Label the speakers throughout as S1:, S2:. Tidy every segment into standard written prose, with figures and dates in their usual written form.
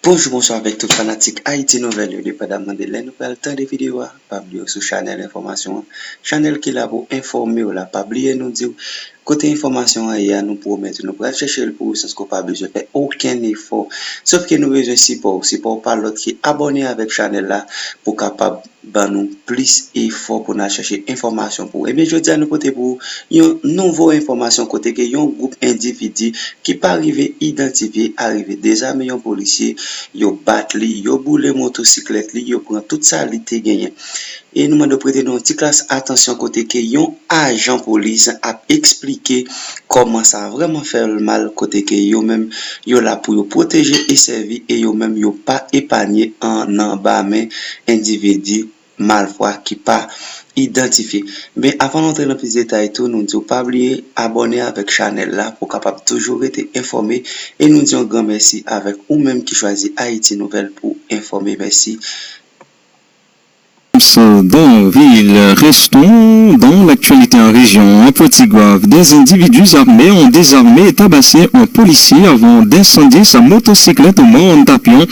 S1: Bonjour, bonsoir avec tout fanatique Haïti Nouvelle, dépendamment de l'aide, nous prenons le temps de vidéos, pas oublier sur Channel Information, Channel qui est là pour informer, pas oublier nous dire, côté information, nous promettons, nous pourrons chercher le pour sans qu'on pas besoin de faire aucun effort, sauf que nous besoin de support par l'autre qui est abonné avec Channel là, pour capable nous plus effort pour nous chercher information pour. Et bien, je dis à nous côté pour une nouvelle information côté que un groupe individu qui pas arrivé identifier, arrivé déjà mais un policier yo bat li, yo boule motocyclette li, yo prend tout ça li te gagné. Et nous demandons prêter une petite classe attention côté que yon agent police a expliqué comment ça vraiment faire le mal côté que yo même yo là pour yo protéger et servir et yo même yo pas épargner en bas mais individu malfroid qui pas identifié. Mais avant d'entrer dans plus de détails, nous disons pas oublier abonner avec Channel là pour capable toujours être informé et nous disons grand merci avec ou même qui choisit Haïti Nouvelle pour informer. Merci.
S2: Dans ville, restons dans l'actualité en région. À Potigouave, des individus armés ont désarmé et tabassé un policier avant d'incendier sa motocyclette au Mont Tapion.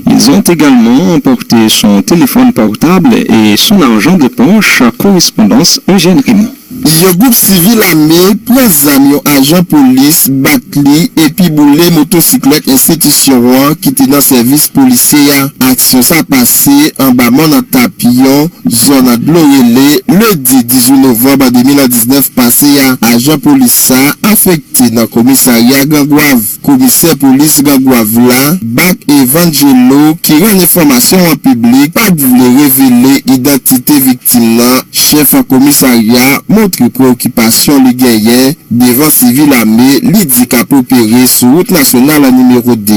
S2: Ils ont également emporté son téléphone portable et son argent de poche. Correspondance Eugène Raymond.
S3: Le groupe civil armé prend un agent police, batli et puis boule motocyclette institution qui était dans service policier. Action ça passé en bas Mont Tapion, zone de Lorelé, le 18 novembre 2019 passé. Agent police affecté dans le commissariat Gangouave. Commissaire police Gangouave là, Bac Evangelo qui rend information en public, pas de vouloir révéler identité victime là, chef en commissariat montre préoccupation les guerriers devant civil armé l'idée qu'a opéré sur route nationale numéro 2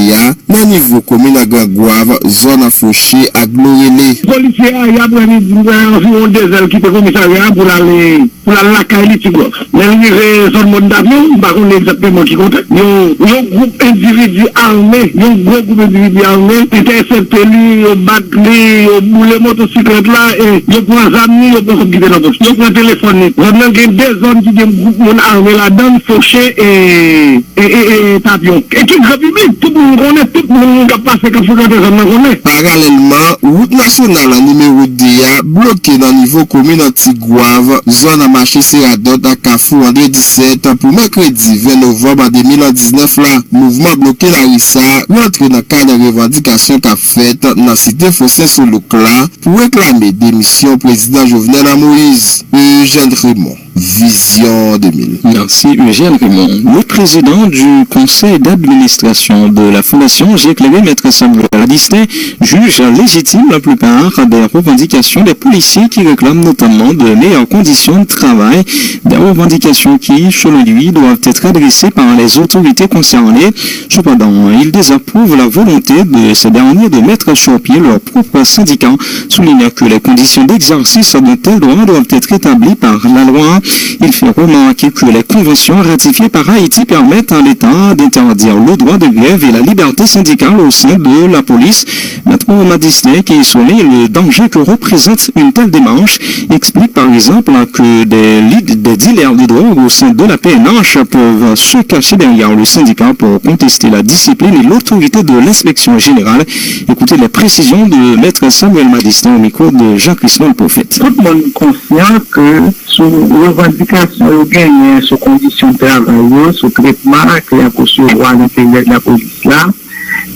S3: dans niveau commune à Gangouave, zone à Fauché à Glorélé.
S4: Policier il y a environ 2 heures qui était commissariat pour aller la Kailitigov. Mais il zone monde d'avion, par contre exactement qui compte. Un groupe individu armé, un gros groupe individu armé intercepté lui, au bac lui, au boule motocyclette là et il prend amis, il prend guider dans poche. Il prend téléphone. Vraiment il y a des zones qui ont groupe armé là-dedans, Fauché et Tapion. Et qui grand public, tout le monde connaît, tout le monde a passé quand fréquenter zone connaît.
S3: Parallèlement, route nationale numéro 2 bloquée dans le niveau commune Antigouave, zone à marché Séradot à Carrefour en 2017 pour mercredi 20 novembre 2019 là, mouvement bloqué la Rissa rentre dans le cadre de revendication qu'a fait dans la cité Fossé sur le clan pour réclamer démission président Jovenel Moïse. Eugène Raymond, Vision 2000.
S2: Merci Eugène Raymond. Le président du conseil d'administration de la fondation J'ai éclairé Maître Samuel Ladistin juge légitime la plupart des revendications des policiers qui réclament notamment de meilleures conditions de travail, des revendications qui, selon lui, doivent être adressées par les autorités concernées. Cependant, il désapprouve la volonté de ces derniers de mettre sur pied leur propre syndicat, soulignant que les conditions d'exercice d'un tel droit doivent être établies par la loi. Il fait remarquer que les conventions ratifiées par Haïti permettent à l'État d'interdire le droit de grève et la liberté syndicale au sein de la police. Maître Madistin, qui souligne le danger que représente une telle démarche, explique par exemple que des dealers de drogue au sein de la PNH peuvent se cacher derrière le syndicat pour contester la discipline et l'autorité de l'inspection générale. Écoutez les précisions de Maître Samuel Madistin au micro de Jacques-Christophe Prophète.
S4: Tout le monde est conscient que sous revendication gagnée, sous conditions de travail, sous traitement que la recevoir à l'intérieur de la police là,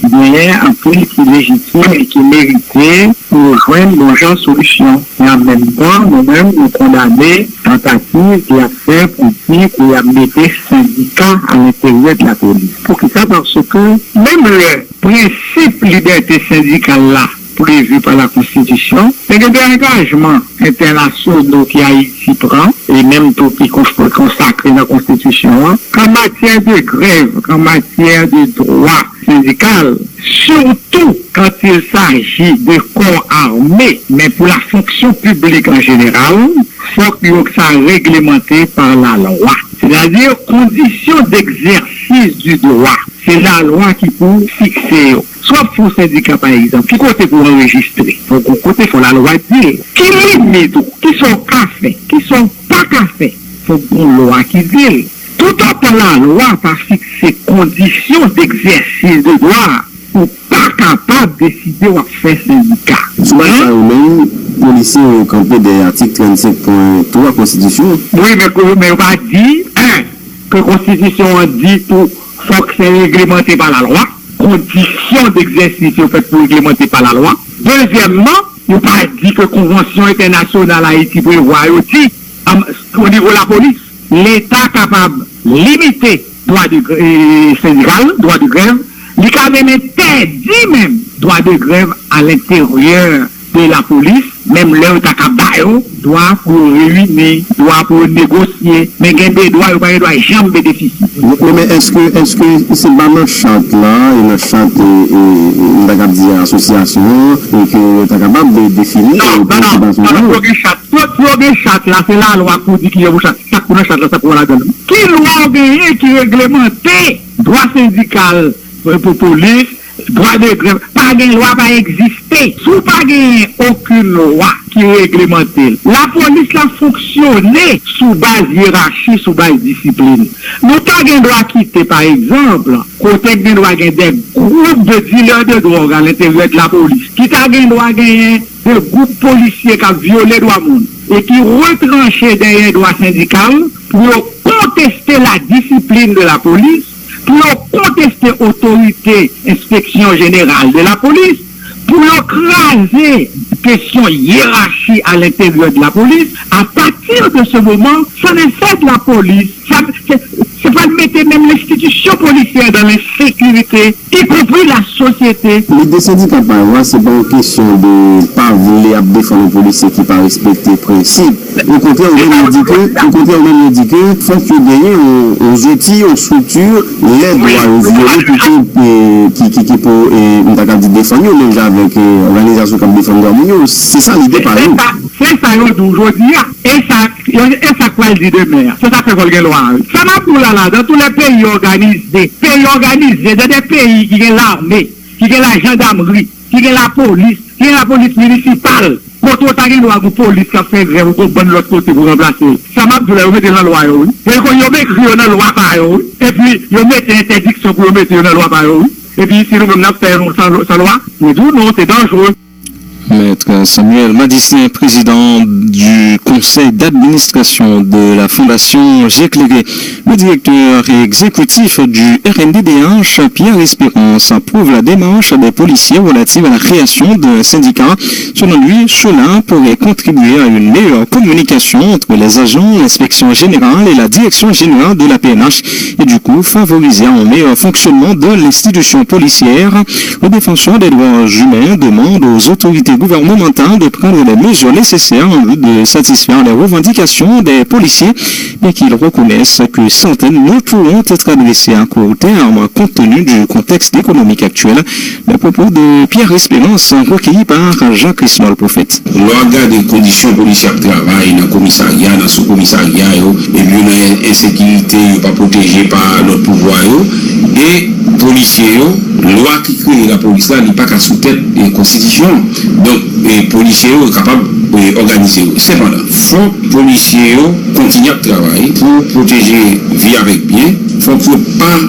S4: bien un pays qui est légitime et qui est mérité pour joindre nos gens solutions. Et en même temps, nous-mêmes, nous condamnons tentative qui a fait pour dire qu'il y a mis des syndicats à l'intérieur de la police. Pour que ça, parce que même le principe liberté syndicale là, prévu par la Constitution, c'est que des engagements internationaux qui Haïti prend, et même tout qui consacré dans la Constitution, en matière de grève, en matière de droit syndical, surtout quand il s'agit de corps armés, mais pour la fonction publique en général, faut que ça soit réglementé par la loi. C'est-à-dire conditions d'exercice du droit. C'est la loi qui peut fixer. Soit pour syndicat par exemple, qui côté pour enregistrer, donc côté pour la loi dire, qui limite, qui sont cafés, qui sont pas cafés, faut une loi qui dit. Tout en temps la loi par fixer conditions d'exercice de droit ou pas capable décidé de faire syndicat.
S5: Souvent, ça même, policiers ont campé des articles 35.3 Constitution.
S4: Oui, mais on va dire, que la Constitution dit pour faut que c'est réglementé par la loi, conditions d'exercice sont faites pour réglementer par la loi. Deuxièmement, on va dire que la Convention internationale Haïti prévoit aussi, au niveau de la police, l'État capable de limiter droit de syndical, droit de grève, il a même interdit même droit de grève à l'intérieur de la police, même l'heure de doit pour réunir, doit pour négocier, mais il y a des droits, il n'y a pas jamais bénéficier.
S5: Mais est-ce que c'est pas dans charte là, et dans charte association, et que tu es capable de définir?
S4: Non, le charte là, c'est la loi pour dire qu'il y a une charte. Ça pour la charte là, ça pour la donne. Qui loi gagné qui réglementait droit syndical pour police, droit de grève, pas de loi va exister. Si pas de aucune loi qui réglemente, la police l'a fonctionné sous base hiérarchie, sous base discipline. Nous pas de droit quitter, par exemple, côté de droit des groupes de dealers de drogue à l'intérieur de la police, qui t'a de droit gagner des groupes policiers qui ont violé les droits monde et qui retranchaient derrière les droits syndicaux pour contester la discipline de la police, pour contester l'autorité inspection générale de la police, pour écraser question hiérarchie à l'intérieur de la police. À partir de ce moment, ça ne fait de la police, c'est pas de mettre même l'institution policière dans l'insécurité, y compris la société.
S5: L'idée syndicale, par exemple, c'est pas une question de ne pas vouloir défendre les policiers qui ne pas respecter les principes. Au contraire, on dit que faut que gagner aux outils, aux structures, les droits violés qui pour défendre, même avec l'organisation comme défendeur. C'est ça l'idée, par exemple.
S4: C'est ça d'aujourd'hui, et ça quoi elle dit demain. C'est ça que vous loi. Ça m'a pour là, dans tous les pays organisés, dans des pays qui ont l'armée, qui ont la gendarmerie, qui ont la police municipale. Quand on a une loi de police qui a fait grève, on prend l'autre côté pour remplacer. Ça m'a pour mettre dans la loi. Et quand on met dans la loi par et puis on met une interdiction pour mettre dans la loi par et puis si nous avons fait sans loi, nous disons non, c'est dangereux.
S2: Maître Samuel Madistin, président du conseil d'administration de la Fondation J'éclairé. Le directeur exécutif du RNDDH, Pierre Espérance, approuve la démarche des policiers relative à la création d'un syndicat. Selon lui, cela pourrait contribuer à une meilleure communication entre les agents, l'inspection générale et la direction générale de la PNH et du coup favoriser un meilleur fonctionnement de l'institution policière. Le défenseur des droits humains demande aux autorités gouvernementales de prendre les mesures nécessaires en vue de satisfaire les revendications des policiers, mais qu'ils reconnaissent que certaines ne pourront être adressées à court terme compte tenu du contexte économique actuel. Les propos de Pierre Espérance recueillis par Jacques-Christophe le Prophète.
S6: On regarde les conditions policières de travail dans le commissariat, dans le sous-commissariat, et puis l'insécurité pas protégée par notre pouvoir, et policiers, loi qui crée la police là n'est pas qu'à sous-tête des constitutions. Donc, les policiers sont capables d'organiser. Cependant, il faut que les policiers continuent à travailler pour protéger la vie avec bien. Il ne faut pas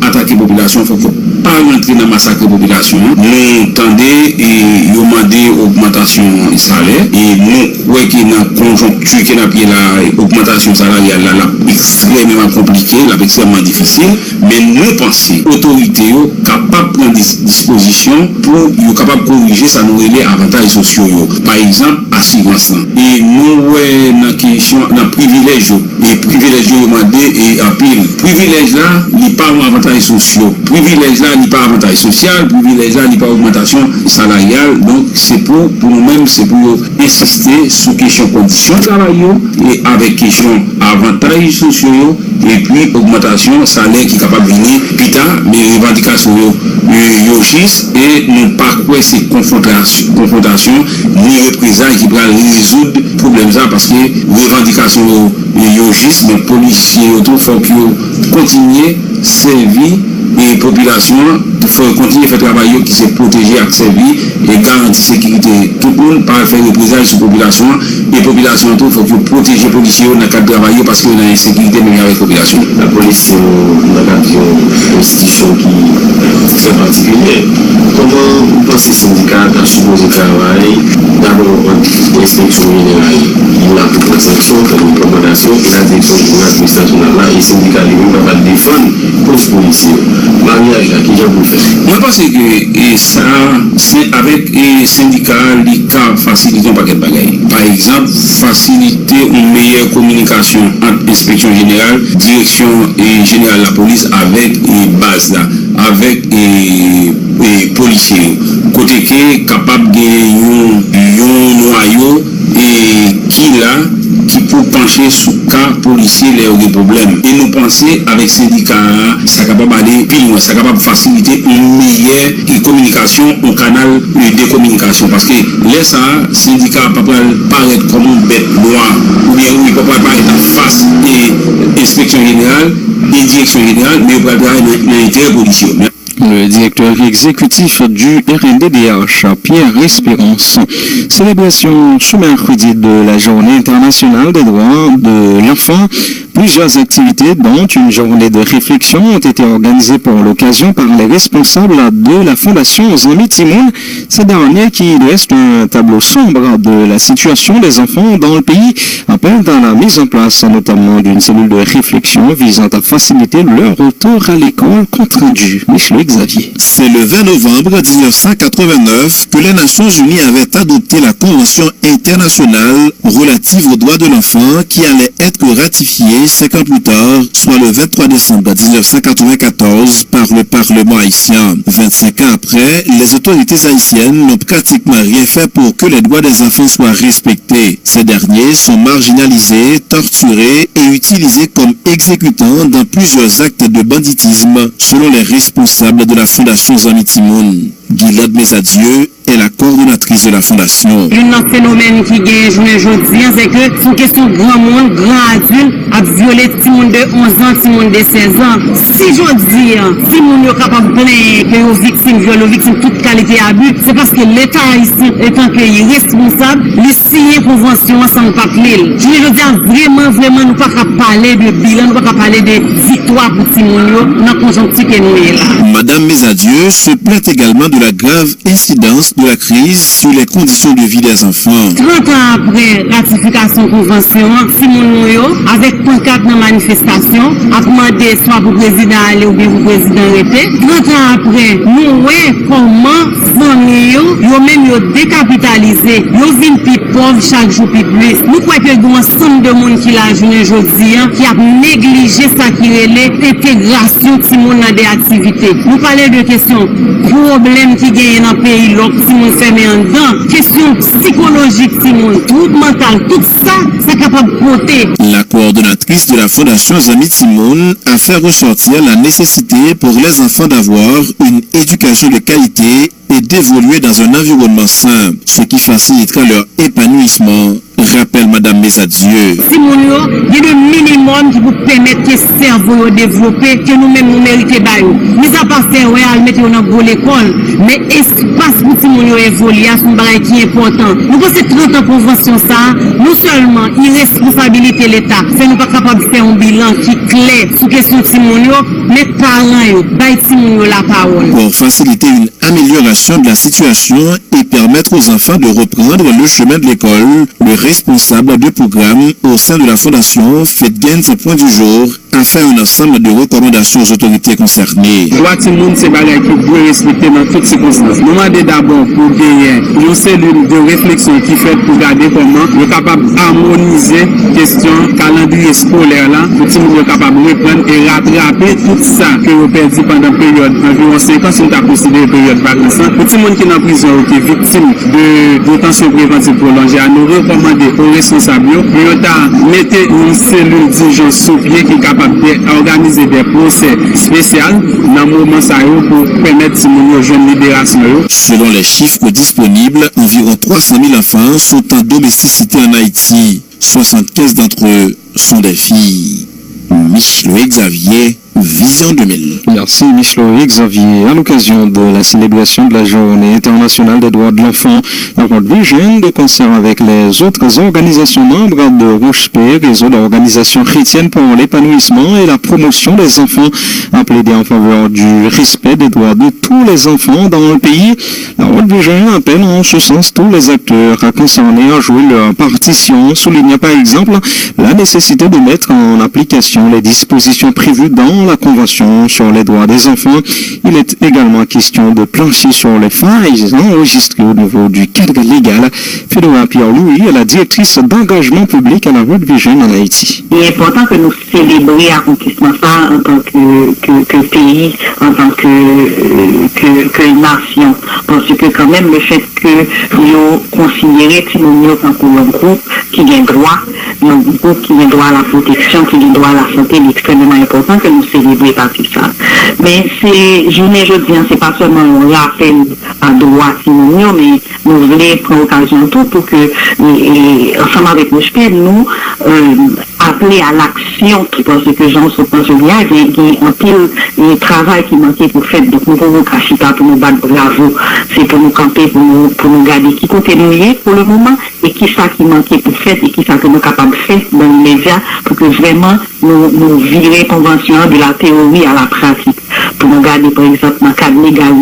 S6: attaquer la population, il ne faut pas rentrer dans le massacre de la population. Nous entendons et nous demandons augmentation des salaires. Et nous voyons que dans la conjoncture qui est l'augmentation salariale est extrêmement compliquée, extrêmement difficile. Mais nous pensons que l'autorité est capable de prendre des dispositions pour être capable de corriger ça nous les avantages sociaux. Par exemple, assurance. Et nous voyons dans la question, dans le privilège, et privilège demandé et en pile. Privilège là, il n'y a pas d'avantages sociaux. Privilège là, il n'y a pas d'avantages social. Privilège là, il n'y a pas d'augmentation salariale. Donc, c'est pour nous-mêmes, c'est pour insister sur question conditions de travail et avec question avantages sociaux et puis augmentation salaire qui est capable de venir plus tard, mais revendications yogis et non pas quoi c'est confrontation ni représailles qui va résoudre le problème ça parce que revendications yogis, mais policiers autour faut qu'ils continuent servir et population il faut continuer à faire travail qui c'est protéger accès vie et garantir sécurité tout le monde pas faire représailles sur population et population tout faut que protéger les policiers dans le cadre de travail parce qu'il y a une insécurité mais avec la population
S5: la police dans le cadre d'une institution qui est très particulière. Comment vous pensez que le syndicat a supposé travailler d'abord en inspection générale il a pris la sanction comme une recommandation et la direction générale administration là et le syndicat lui-même va défendre pour les policiers. Mariage là, qui j'ai vous faire?
S6: Moi, je pense que ça, c'est avec les syndicats, les cas facilitent un paquet de bagailles. Par exemple, faciliter une meilleure communication entre l'inspection générale, direction générale de la police avec les bases là, avec les policiers. Côté qui est capable de un noyau et qui là, qui peut pencher sur le cas policier les problèmes. Et nous pensons avec syndicat, ça capable d'aller plus loin, ça capable de faciliter une meilleure communication au canal de communication. Parce que là, ça, syndicat ne peut pas paraître comme une bête noire, ou bien il ne peut pas paraître face et inspection générale et direction générale, mais il peut pas dans l'intérêt policier.
S2: Le directeur exécutif du RNDDH, Pierre Espérance. Célébration ce mercredi de la Journée internationale des droits de l'enfant. Plusieurs activités, dont une journée de réflexion, ont été organisées pour l'occasion par les responsables de la Fondation Zami Timoun. Ces derniers qui dressent un tableau sombre de la situation des enfants dans le pays, appellent à la mise en place notamment d'une cellule de réflexion visant à faciliter leur retour à l'école compte rendu. Michel Xavier.
S7: C'est le 20 novembre 1989 que les Nations Unies avaient adopté la Convention internationale relative aux droits de l'enfant qui allait être ratifiée 5 ans plus tard, soit le 23 décembre 1994 par le Parlement haïtien. 25 ans après, les autorités haïtiennes n'ont pratiquement rien fait pour que les droits des enfants soient respectés. Ces derniers sont marginalisés, torturés et utilisés comme exécutants dans plusieurs actes de banditisme, selon les responsables de la Fondation Zami Timoun. Guylaine Mesadieu est la coordonnatrice de la Fondation.
S8: Un phénomène qui est aujourd'hui, c'est que c'est une question de grand monde, grand adulte, à violer petit monde de 11 ans, petit monde de 16 ans. Si je dis, si mon est capable de plaindre que aux victimes violent, aux victimes toute qualité d'abus, c'est parce que l'État ici, étant pays responsable, les signer convention sans pas clé. Je veux dire, vraiment, nous pas parler de bilan, nous pas parler de victoire pour petit monde, dans la conjoncture que nous est là.
S7: Madame Mesadieu se plaint également de la grave incidence de la crise sur les conditions de vie des enfants.
S8: 30 ans après ratification convention, Simon Noyo, avec pancarte dans manifestation, a demandé soit pour président aller ou bien pour président rester. 30 ans après, nous voyons comment famille yo même yo décapitalisé, yo vin plus pauvre chaque jour plus. Nous croyons que il y a un ensemble de monde qui l'a journée aujourd'hui qui a négligé ça qui est l'intégration de Simon dans des activités. Nous parlons de questions problèmes qui gagnent dans le pays, l'autre Simon fermé en dedans, question psychologique Simon, tout mental, tout ça, c'est capable de porter.
S7: La coordonnatrice de la Fondation Zami Timoun a fait ressortir la nécessité pour les enfants d'avoir une éducation de qualité et d'évoluer dans un environnement sain, ce qui facilitera leur épanouissement, rappelle Madame Mesadieu.
S8: Simon, il y a le minimum qui vous permettre que le cerveau développer, que nous-mêmes nous méritons d'ailleurs. Mais ça passe faire, ouais, à le mettre dans l'école, mais espace pour Simon évoluer, c'est un bagage qui est important. Nous pensons 30 ans convention ça, non seulement irresponsabilité l'État, c'est nous pas capable de faire un bilan qui est clair sur question de Simon, mais parents, bail Simon la parole.
S7: Pour faciliter une amélioration de la situation et permettre aux enfants de reprendre le chemin de l'école, le responsable de programme au sein de la Fondation fait gain ce point du jour a fait un ensemble de recommandations aux autorités concernées.
S4: Droit de monde, c'est bagay qui doit respecter dans toutes circonstances. Nous demandons d'abord pour gagner une cellule de réflexion qui fait pour regarder comment nous sommes capables d'harmoniser question calendrier scolaire là, pour que nous sommes capables de reprendre et rattraper tout ça que nous perdu pendant période environ 5 ans si nous avons considéré période vacances. Pour tout le monde qui est en prison ou qui est victime de détention préventive prolongée, à nous recommander aux responsables de mettre une cellule d'urgence sous pied qui est capable d'organiser des procès spéciaux dans le moment pour permettre de jeunes libération.
S7: Selon les chiffres disponibles, environ 300 000 enfants sont en domesticité en Haïti. 75 d'entre eux sont des filles. Michel Xavier, Vision 2000.
S2: Merci Michel Xavier. À l'occasion de la célébration de la Journée internationale des droits de l'enfant, la World Vision, de concert avec les autres organisations membres de ROCHP, réseau d'organisations chrétiennes pour l'épanouissement et la promotion des enfants, a plaidé en faveur du respect des droits de tous les enfants dans le pays. La World Vision appelle en ce sens tous les acteurs concernés à jouer leur partition, soulignant par exemple la nécessité de mettre en application les dispositions prévues dans la Convention sur les droits des enfants. Il est également question de plancher sur les failles enregistrées au niveau du cadre légal. Fédora Pierre-Louis est la directrice d'engagement public à la World Vision en Haïti.
S4: Il est important que nous célébrions l'accomplissement ça en tant que pays, en tant que nation. Parce que quand même le fait que nous considérons que nous sommes un groupe qui a droit, un groupe qui a droit à la protection, qui a droit à la santé, il est extrêmement important que nous célébrions par tout ça. Mais c'est, journée aujourd'hui, c'est pas seulement un rappel à droit, mais nous voulons prendre l'occasion tout pour que, ensemble avec le SPED, nous appeler à l'action, parce que j'en suis pas bien, il y a un pile travail qui manquait pour faire, donc nous pouvons cacher pas pour nous battre bravo, c'est pour nous camper, pour nous garder qui côté nous y est pour le moment, et qui ça qui manquait pour faire, et qui ça que nous sommes capables de faire dans les médias, pour que vraiment nous virer convention de la théorie à la pratique. Pour nous garder, par exemple, dans le cadre légal,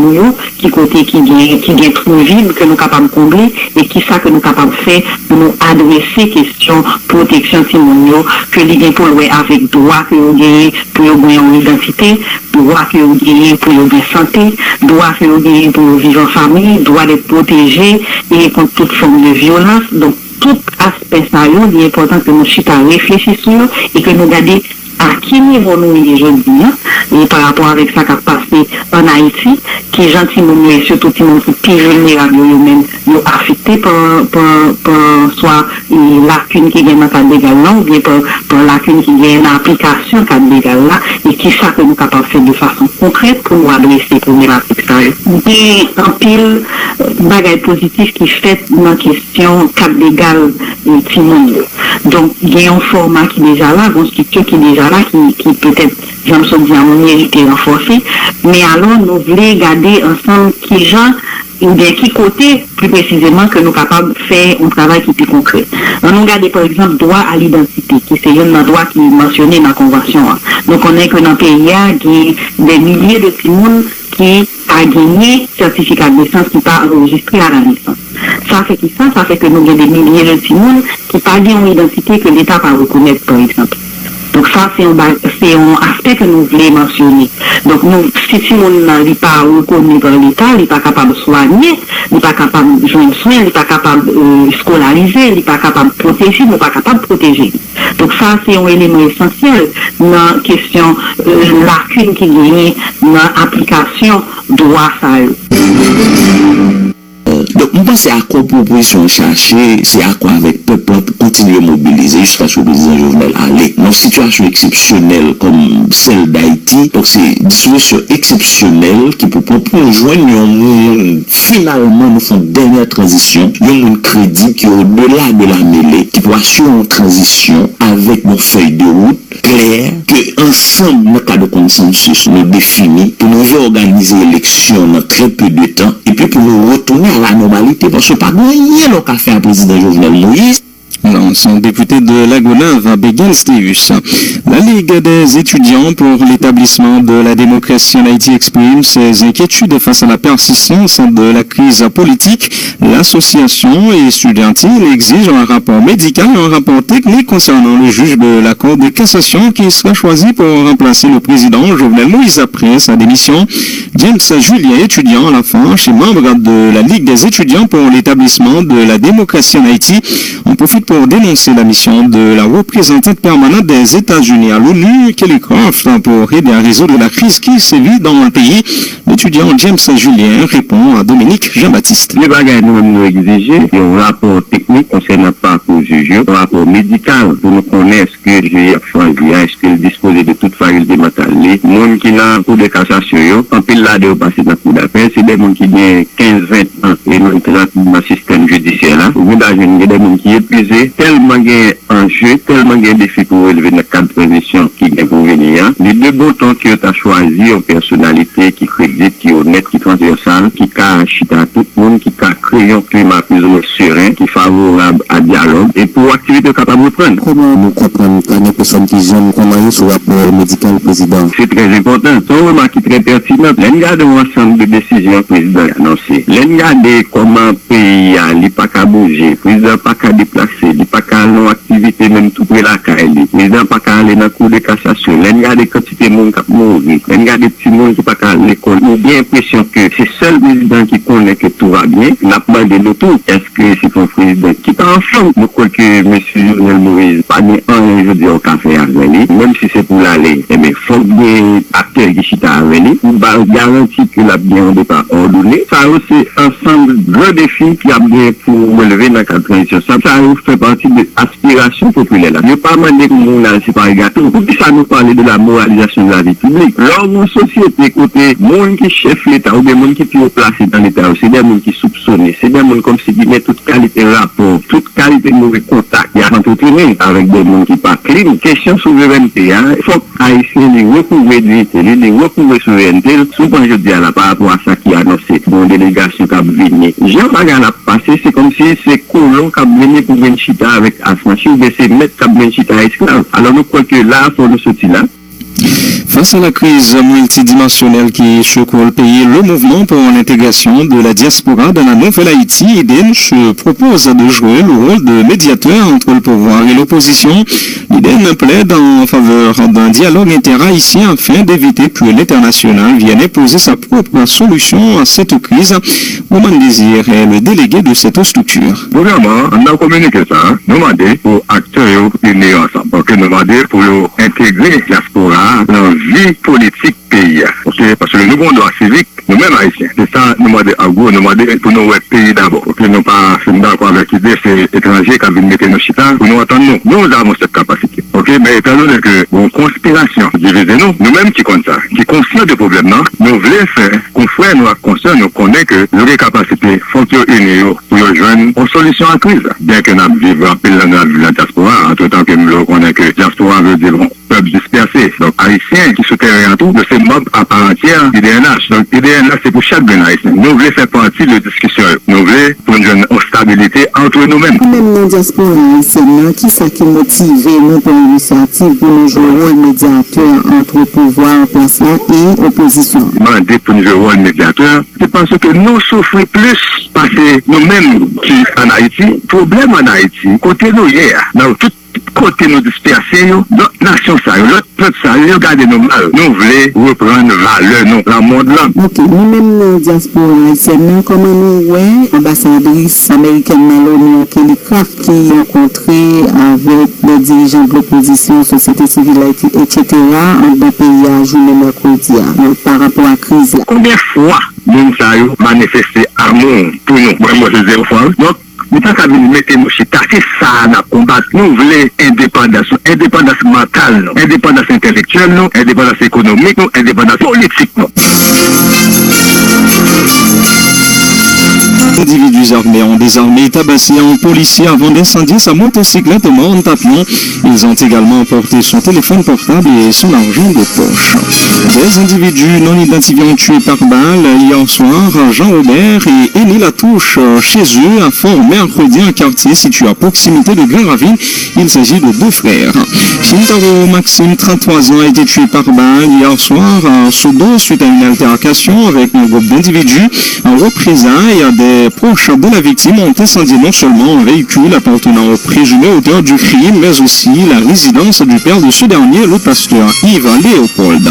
S4: qui côté qui est trop vide, que nous sommes capables de combler, et qui ça que nous sommes capables de faire pour nous adresser question protection Simonio, que les gens pour avec droit que vous gagnez pour gagner une identité, droit que vous gagnez pour gagner santé, droit que vous gagnez pour vivre en famille, droit d'être protégé et contre toute forme de violence. Donc, tout aspect ça, il est important que nous réfléchissions et que nous gardions à quel niveau nous sommes aujourd'hui, et par rapport avec ça qui a passé en Haïti, qui est gentiment, et surtout qui sont plus vulnérables, eux-mêmes, affectés par soit lacune qui vient dans le cadre légal là, ou bien par lacune qui vient dans l'application cadre légal là, et qui ça que nous sommes capables de faire de façon concrète pour nous adresser les problématiques. Et en pile, bagaille positif qui fait dans la question cadre légal et Timon. Donc, il y a un format qui est déjà là, une structure qui est déjà là, qui peut-être, j'aime ça dire, mérité renforcer, mais alors nous voulons garder ensemble qui gens, ou bien qui côté, plus précisément, que nous sommes capables de faire un travail qui est plus concret. Nous regardons par exemple droit à l'identité, qui c'est un droit qui est mentionné dans la Convention. Donc on est que dans le pays, il y a des milliers de personnes qui a gagné certificat de naissance qui n'est pas enregistré à la naissance. Ça fait qui ça? Ça fait que nous avons des milliers de personnes qui n'ont pas une identité que l'État va reconnaître, par exemple. Donc ça, c'est un aspect que nous voulons mentionner. Donc si on n'est pas reconnu par l'État, il n'est pas capable de soigner, il n'est pas capable de joindre soin, il n'est pas capable de scolariser, il n'est pas capable de protéger, il n'est pas capable de protéger. Donc ça, c'est un élément essentiel dans la question lacune qui gagne dans l'application droit à eux.
S5: Donc, on pense à quoi proposition chercher, c'est à quoi avec le peuple continuer à mobiliser jusqu'à ce que le président Jovenel allait. Dans une situation exceptionnelle comme celle d'Haïti, donc c'est une disposition exceptionnelle qui peut joindre finalement nous font dernière transition, il y a un crédit qui est au-delà de la mêlée, qui peut assurer une transition avec nos feuilles de route claires, que ensemble, dans le cas de consensus, nous définit pour nous organiser l'élection dans très peu de temps, et puis pour nous retourner à la normalité, parce que pas rien qu'à faire le président Jovenel Moïse.
S2: Son député de la Gonave, Béguin Stéus. La Ligue des étudiants pour l'établissement de la démocratie en Haïti exprime ses inquiétudes face à la persistance de la crise politique. L'association étudiantine exige un rapport médical et un rapport technique concernant le juge de la Cour de cassation qui sera choisi pour remplacer le président Jovenel Moïse après sa démission. James Julien, étudiant à la Fanche et membre de la Ligue des étudiants pour l'établissement de la démocratie en Haïti, on profite pour dénoncer la mission de la représentante permanente des États-Unis à l'ONU, Kelly Croft, pour aider à résoudre la crise qui sévit dans le pays. L'étudiant James Julien répond à Dominique Jean-Baptiste.
S9: Les bagages nous exiger un rapport technique concernant le parcours juge, un rapport médical pour nous connaître ce que le juge a choisi, est-ce qu'il dispose de toute faculté mentale. Les gens qui ont un cours de cassation, en pile là de passer dans le cours d'appel, c'est des gens qui ont 15-20 ans et nous entrons dans le système judiciaire là. Au bout d'un jour, il y a des gens qui épuisés, tellement il y a un enjeu, tellement il y a un défi pour relever dans le cadre de transition qui est pour venir. Les deux boutons que tu as choisi, une personnalité qui crédite, qui est honnête, qui est transversale, qui cache à tout le monde, qui a créé un climat plus ou moins serein, qui est favorable à dialogue, et pour activité capable de prendre.
S5: Comment nous comprenons qu'il y a des personnes qui j'aiment comment sur le rapport médical président?
S9: C'est très important. C'est une remarque qui est très pertinente. L'engagement de l'ensemble de décisions que le président a annoncé. L'engagement comment le pays n'a pas qu'à bouger, le président n'a pas qu'à déplacer, il n'a pas qu'à aller en activité même tout près de la caille, le président n'a pas qu'à aller dans la cour de cassation, l'engagement de quantité de monde qui a mouru, l'engagement de petits monde qui n'a pas qu'à aller à l'école. On a bien l'impression que c'est seul le président qui connaît que tout va bien. On a demandé de tout. Est-ce que c'est un président qui est ensemble? Je crois que M. Jovenel Moïse pas de un, je dis, au café avec lui, même si c'est pour l'aller, eh bien, il faut bien acteur qui chita avec lui, pour garantir que la bien départ ordonné. Ça c'est ensemble de défis qui a bien pour relever dans la transition. Ça fait partie de l'aspiration populaire. Je ne veux pas demander que nous n'allons pas gâteau. Pour que ça nous parle de la moralisation de la vie publique. Lors d'une société, côté, monde qui chef l'État, ou bien monde qui est placé dans l'État, c'est des gens qui soupçonnent, c'est des gens comme si ils mettent toute qualité de rapport, toute qualité de mauvais contact, il y a entretenu avec des gens qui pas clean. Question souveraineté, il faut haïtiens les recouvrer d'unité, les recouvrer souveraineté, souvent je dis à la par rapport à ça qui a annoncé, dans une délégation qui a venu. Jean-Bagan a passé, c'est comme si c'est colon qui a venu pour venir chita avec Asmachi, ou bien c'est maître qui a venu chita à esclave. Alors nous croyons que là, il faut nous sortir là.
S2: Face à la crise multidimensionnelle qui secoue le pays, le mouvement pour l'intégration de la diaspora dans la nouvelle Haïti, IDEN, se propose de jouer le rôle de médiateur entre le pouvoir et l'opposition. L'IDEN plaide en faveur d'un dialogue interhaïtien afin d'éviter que l'international vienne imposer sa propre solution à cette crise. Oman Désir est le délégué de cette structure.
S9: Premièrement, on a communiqué ça, nous demandé pour acteurs unis ensemble, donc nous demandé pour intégrer la diaspora dans la vie politique pays. Parce que nous avons un droit civique, nous-mêmes haïtiens. C'est ça, nous demandons en gros, nous demandons pour nous pays d'abord. Pour que nous pas d'accord avec l'idée, c'est étranger qui viennent mettre nos chita, pour nous entendre nous. Nous avons cette capacité. Ok, mais étant donné que une conspiration divise nous-mêmes qui compte ça, qui conscient de problème, non, nous voulons faire, confrères, nous conscients, nous connaissons que nous avons capacité, faut que nous pour rejoindre une solution à la crise. Bien que nous vivons dans la diaspora, entre temps que nous connaissons que la diaspora veut dire peuple dispersé. Donc, haïtiens qui soutiennent en tout de ces membres à part entière IDNH. Donc, IDNH, c'est pour chaque bien haïtien. Nous voulons faire partie de la discussion. Nous voulons pour une stabilité entre nous-mêmes.
S10: Même dans la diaspora haïtienne, qui ça qui motive nous pour l'initiative pour nous jouer le rôle médiateur entre le pouvoir en place là et l'opposition?
S9: Demander pour nous jouer le rôle médiateur, c'est parce que nous souffrons plus parce que nous-mêmes qui en Haïti, problème en Haïti, côté nous hier, dans tout côté nous disperser, notre nation, notre peuple, regardez nous mal. Nous voulons reprendre valeur, nous, la monde là.
S10: Ok, nous-mêmes, dans la diaspora haïtienne, comment nous, ambassadrice américaine Maloney Kelly Craft qui a rencontré avec les dirigeants de l'opposition, société civile, etc., en deux pays à journée mercredi, par rapport à la crise là.
S9: Combien de fois nous avons manifesté amour pour nous? Moi, je zéro fois. Donc, nous pas qu'à venir mettre nos chita, c'est ça la combattre. Nous voulons indépendance mentale, indépendance intellectuelle, indépendance économique, indépendance politique.
S2: Individus armés ont désarmé et tabassé un policier avant d'incendier sa motocyclette au Mont-Tapion. Ils ont également emporté son téléphone portable et son argent de poche. Des individus non identifiés ont tué par balle hier soir Jean-Robert et Élie Latouche chez eux à Fort-Mercredi, un quartier situé à proximité de Grand-Ravine. Il s'agit de deux frères. Shintaro Maxime, 33 ans, a été tué par balle hier soir à Sodo suite à une altercation avec un groupe d'individus. En représailles, des proches de la victime ont incendié non seulement un véhicule appartenant au présumé auteur du crime, mais aussi la résidence du père de ce dernier, le pasteur Yves Léopold.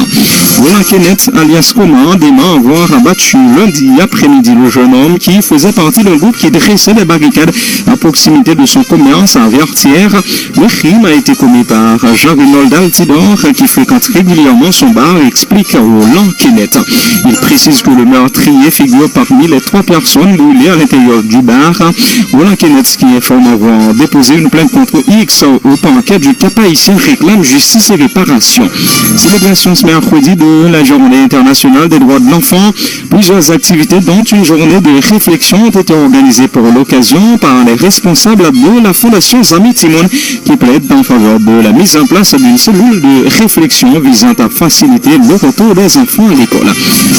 S2: Roland Kenneth, alias Coman, dément avoir abattu lundi après-midi le jeune homme qui faisait partie d'un groupe qui dressait des barricades à proximité de son commerce à Vertières. Le crime a été commis par Jean-Renold Altidor qui fréquente régulièrement son bar, explique Roland Kenneth. Il précise que le meurtrier figure parmi les 3 personnes brûlées à l'intérieur du bar. Roland Kenneth, qui informe avoir déposé une plainte contre X au parquet du Cap Haïtien, réclame justice et réparation. Célébration ce mercredi mercredi de la Journée internationale des droits de l'enfant. Plusieurs activités, dont une journée de réflexion, ont été organisées pour l'occasion par les responsables de la Fondation Zami Timoun, qui plaide en faveur de la mise en place d'une cellule de réflexion visant à faciliter le retour des enfants à l'école.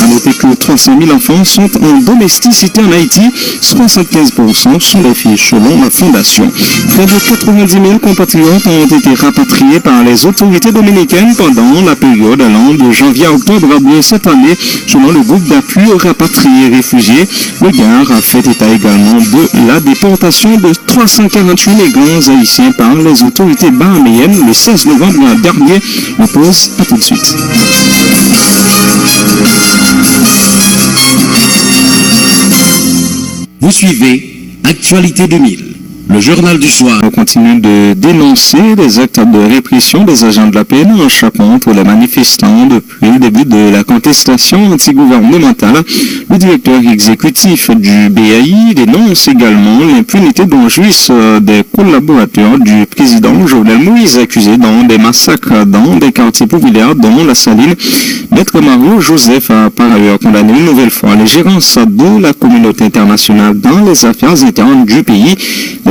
S2: À noter que 300 000 enfants sont en domesticité en Haïti, 75% sont des filles selon la Fondation. Près de 90 000 compatriotes ont été rapatriés par les autorités dominicaines pendant la période allant de janvier à octobre de cette année, selon le groupe d'appui aux rapatriés réfugiés. Le GAR a fait état également de la déportation de 348 migrants haïtiens par les autorités bahaméennes le 16 novembre dernier. On pause, à tout de suite.
S11: Vous suivez Actualité 2000. Le journal du soir.
S2: On continue de dénoncer les actes de répression des agents de la PNH contre les manifestants depuis le début de la contestation antigouvernementale. Le directeur exécutif du BAI dénonce également l'impunité dont jouissent des collaborateurs du président Jovenel Moïse accusés dans des massacres dans des quartiers populaires dont la Saline. Maître Mario Joseph a par ailleurs condamné une nouvelle fois les gérances de la communauté internationale dans les affaires internes du pays.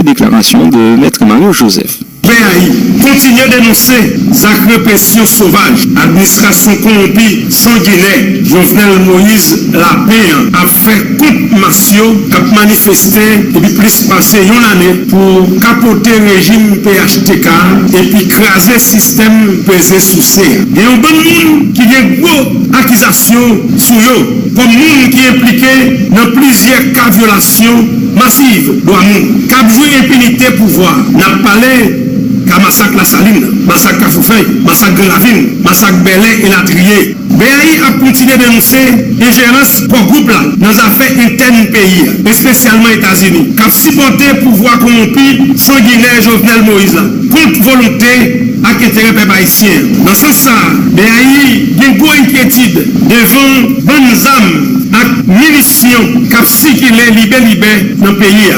S2: Déclaration de Maître Mario Joseph.
S12: PAI continue à dénoncer la répression sauvage, administration corrompue, sanguinaire. Jovenel Moïse la paix a fait contre Massio qui a manifesté depuis plus passé une année pour capoter le régime PHTK et puis craser le système pesé sous serre. Il y a un bon monde qui a une grosse accusation sur eux, comme monde qui est impliqué dans plusieurs cas de violations massives de l'amour. Cap jouer impunité pouvoir. N'a parlé qu'à massacre La Saline, massacre Cafoufeuille, massacre Gravine, massacre Belay et Latrier. BAI a continué de dénoncer l'ingérence pour groupe là dans les affaires internes du pays, et spécialement États-Unis, qui a supporté le pouvoir corrompu sanguinaire Jovenel Moïse là, contre volonté à intérêt peuple haïtien. Dans ce sens, BAI a une grande inquiétude devant bonnes âmes et munitions qui ont circulé libéré dans le pays.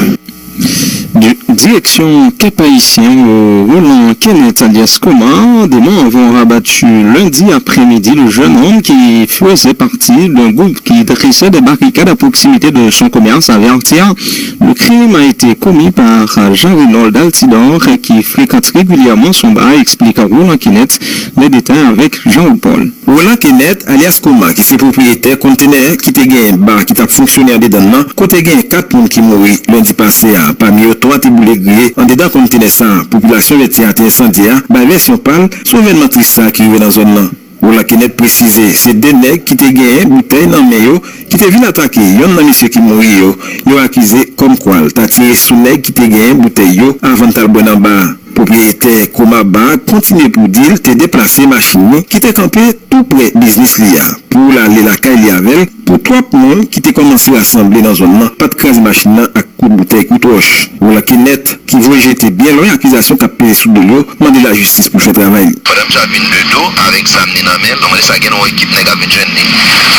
S2: Direction Cap-Haïtien au Roland Kenneth alias Coma, des membres ont rabattu lundi après-midi le jeune homme qui faisait partie d'un groupe qui dressait des barricades à proximité de son commerce à Vertia. Le crime a été commis par Jean-Renold Altidor qui fréquente régulièrement son bar, explique Roland Kenneth. Les détails avec Jean-Paul.
S13: Roland Kenneth alias Coma, qui est propriétaire conteneur qui te gagne un bar qui t'a fonctionné en dedans, côté gagne 4 personnes qui mourent lundi passé parmi eux 3 boulets grillés en dedans conteneur ça, population était incendiée, bah version parle, souverainement triste ça qui est dans la zone là. Roland Kenneth précisé, c'est des nègres qui te gagne bouteille dans mayo qui te vient attaquer, yon nan monsieur qui mourit yo accusé comme quoi t'a tiré sous nègre qui te gagne bouteille yo avant de boire en bas. Propriétaire Komaba continue pour dire te déplacer machine qui te campé tout près business liya pour aller la caille avec pour 3 personnes qui te commencé à assembler dans zone pas de crase machine à coup de bouteille coup de roche. Roland Kenneth qui veut jeter bien loin accusation qu'a payé sous de l'eau demander la justice pour faire travail.
S14: Madame Javine de dos avec Sam Ninamel donc ça gagne une équipe nèg avec jeune ni.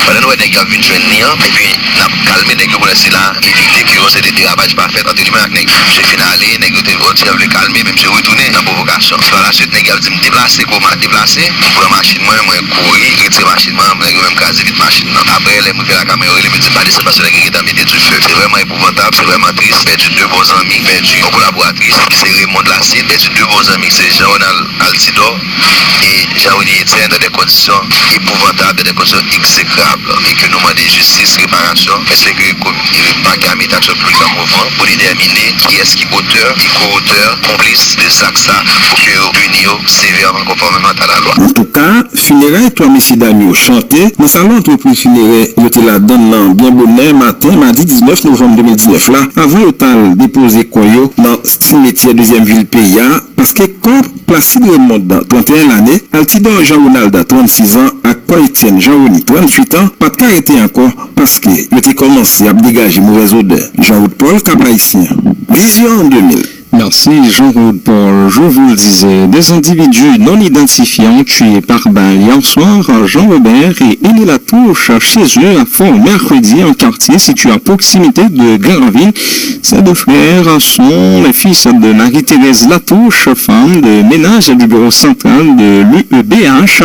S14: Pendant nous nèg avec jeune ni et puis n'a calmer nèg pour laisser là éviter que c'est des dérapage pas fait entre humain avec nèg. J'ai finalé nèg te vote le calmer même je retourner dans provocation. Par la suite nèg a dit me déplacer comment déplacer pour la machine moi courir retirer machine moi nèg même caser vite machine. Après les me fait la caméra il me dit pas descendre parce que nèg dans mettre du feu. C'est vraiment épouvantable, c'est vraiment triste. Perdu 2 bons amis, perdu une collaboratrice qui c'est Raymond Lacine, perdu 2 bons amis c'est Jean-Ronald Altidor et Jean-René Etienne dans des conditions épouvantables, dans des conditions exécrables et que nous demandons justice, réparation, parce que pas gamin d'action plus grand mouvement pour déterminer qui est-ce qui est auteur et co-auteur, complice de ça pour que nous punions sévèrement conformément à la loi.
S13: En tout cas, funérailles, toi, messieurs dames, au chanté, nous salons entreprise funéraire, nous te la donnant bien bonheur matin, mardi 19 novembre 2019 là, avant le temps déposé quoi dans cimetière deuxième ville pays, parce que comme Placide Raymond dans 31 l'année, Altidor Jean-Ronald 36 ans, à quoi Etienne Jean-Rony 38 ans, pas de cas été encore, parce que il a commencé à dégager mauvaise odeur. Jean-Paul Cap-Haïtien. Vision 2000.
S2: Merci Jean-Claude Paul. Je vous le disais, des individus non identifiés ont tué par balle hier soir Jean-Robert et Élie Latouche chez eux à Fort Mercredi, un quartier situé à proximité de Granville. Ces deux frères sont les fils de Marie-Thérèse Latouche, femme de ménage du bureau central de l'UEBH,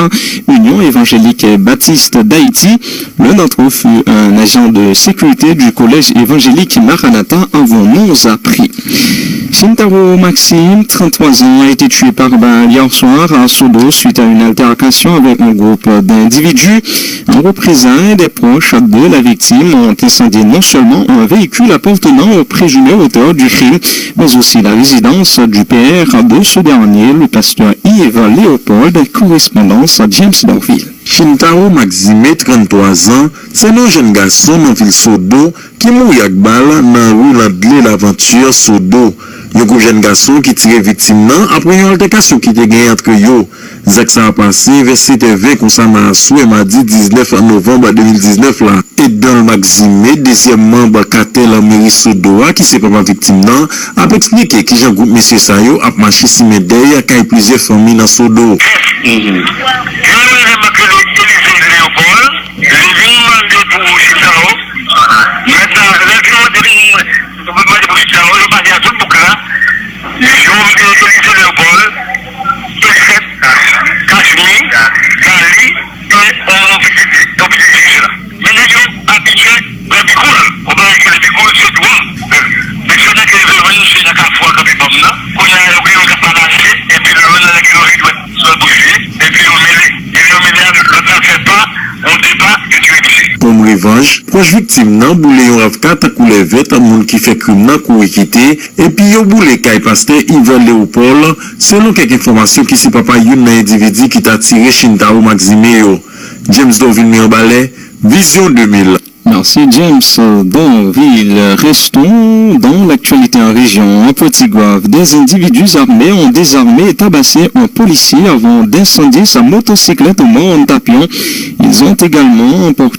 S2: Union évangélique baptiste d'Haïti. L'un d'entre eux fut un agent de sécurité du collège évangélique Maranatha, avons-nous appris. Shintaro Maxime, 33 ans, a été tué par balle hier soir à Sodo suite à une altercation avec un groupe d'individus. En représailles, des proches de la victime ont incendié non seulement un véhicule appartenant au présumé auteur du crime, mais aussi la résidence du père de ce dernier, le pasteur Yves Léopold, correspondance à James Dorville.
S15: Shintaro Maxime, 33 ans, c'est un jeune garçon dans la ville Sodo qui mourit avec balle dans la rue l'aventure Sodo. Un gros jeune garçon qui tirait victime après une altercation qui était gagnée entre eux. Zach ça a passé vers CTV concernant et mardi 19 novembre 2019 là. Et dans le Maxime, deuxième membre cartel en mairie Sodo qui s'est pas victime a expliqué que Jean groupe monsieur Sayo a marché si médaille quand plusieurs familles dans Sodo. Comme revanche, proche victime nan boule yon avocat à couler vête à moun qui fait crime nan kou équité et puis yon boule kay pasteur Yves Léopold selon quelques informations qui se papa yon nan individu qui t'a tiré Shintaro Maxime yo. James Dorville Mirbalais, Vision 2000.
S2: Merci James Dorville. Restons dans l'actualité en région. En Petit-Goâve, des individus armés ont désarmé et tabassé un policier avant d'incendier sa motocyclette au Mont-Tapion. Ils ont également emporté